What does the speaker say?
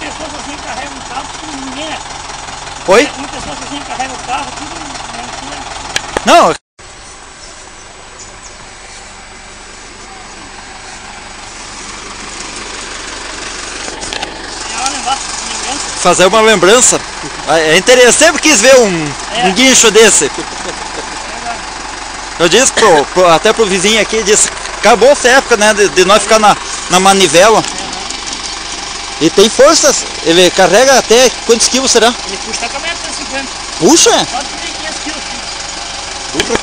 Pessoas assim carregam o carro, tudo ninguém é. Oi? Muitas pessoas assim carregam o carro, tudo mentira. Não. É uma lembrança. Fazer uma lembrança. É interessante, sempre quis ver um guincho desse. Eu disse até pro vizinho aqui, disse, acabou essa época, né, de nós ficar na manivela. E tem forças, ele carrega até quantos quilos será? Ele puxa a caminhonete 150. Puxa? Pode ter 500 quilos. Puxa